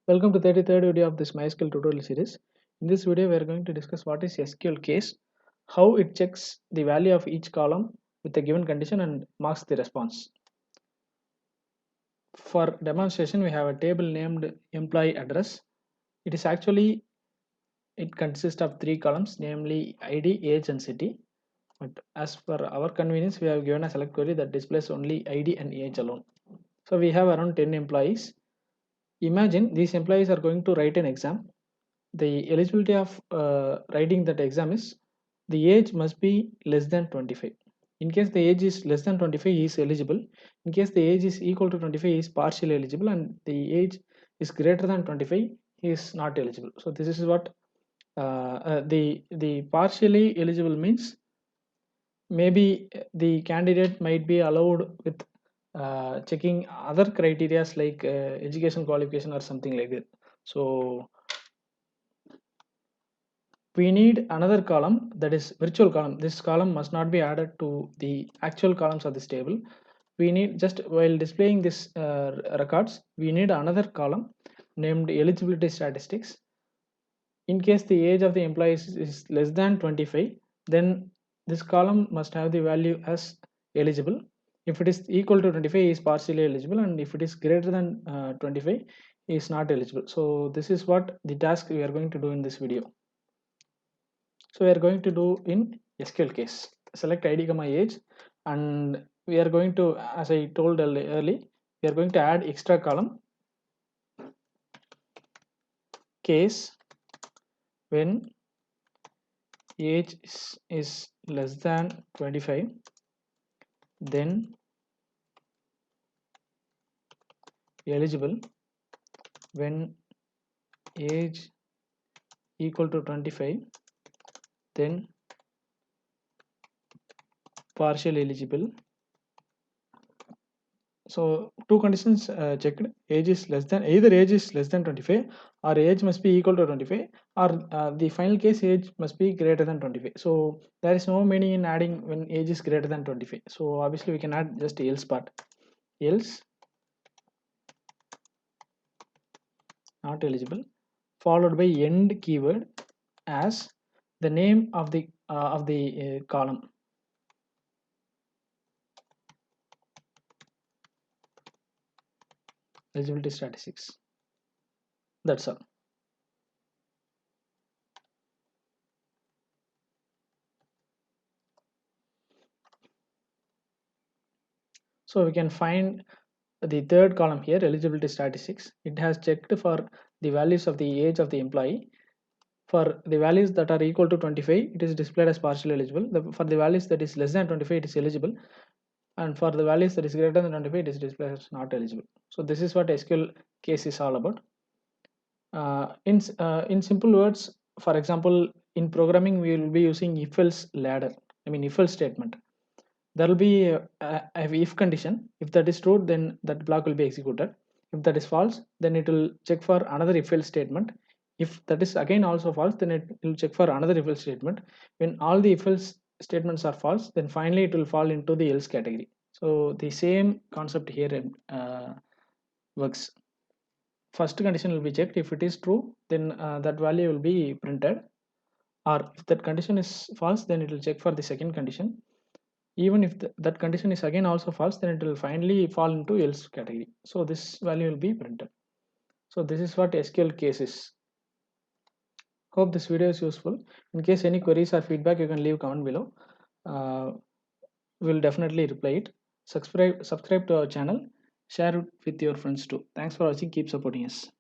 Welcome to 33rd video of this MySQL tutorial series. In this video, we are going to discuss what is SQL case, how it checks the value of each column with a given condition and marks the response. For demonstration, we have a table named employee address. It consists of three columns, namely ID, age, and city. But as per our convenience, we have given a select query that displays only ID and age alone. So we have around 10 employees. Imagine these employees are going to write an exam. The eligibility of writing that exam is the age must be less than 25. In case the age is less than 25, he is eligible. In case the age is equal to 25, he is partially eligible, and the age is greater than 25, he is not eligible. So this is what the partially eligible means. Maybe the candidate might be allowed with checking other criteria like education qualification or something like that. So we need another column, that is virtual column. This column must not be added to the actual columns of this table. We need, just while displaying this records, we need another column named eligibility statistics. In case the age of the employees is less than 25, then this column must have the value as eligible. If it is equal to 25, is partially eligible, and if it is greater than 25, is not eligible. So this is what the task we are going to do in this video. So we are going to do in SQL case. Select ID comma age, and we are going to, as I told early, we are going to add extra column case when age is less than 25, then eligible. When age equal to 25, then partially eligible. So two conditions checked. Age is less than, either age is less than 25 or age must be equal to 25, or the final case age must be greater than 25. So there is no meaning in adding when age is greater than 25. So obviously we can add just else part. Else not eligible, followed by end keyword as the name of the column. Eligibility statistics. That's all. So we can find the third column here, eligibility statistics. It has checked for the values of the age of the employee. For the values that are equal to 25, it is displayed as partially eligible. For the values that is less than 25, it is eligible, and for the values that is greater than 25, it is displayed as not eligible. So this is what SQL case is all about. In simple words, for example, in programming we will be using if-else ladder. I mean if-else statement. There will be a if condition. If that is true, then that block will be executed. If that is false, then it will check for another if-else statement. If that is again also false, then it will check for another if-else statement. When all the if-else statements are false, then finally it will fall into the else category. So the same concept here works. First condition will be checked. If it is true, then that value will be printed, or if that condition is false, then it will check for the second condition. Even if that condition is again also false, then it will finally fall into else category. So this value will be printed. So this is what SQL case is. Hope this video is useful. In case any queries or feedback, you can leave comment below. We'll definitely reply it. Subscribe to our channel. Share it with your friends too. Thanks for watching. Keep supporting us.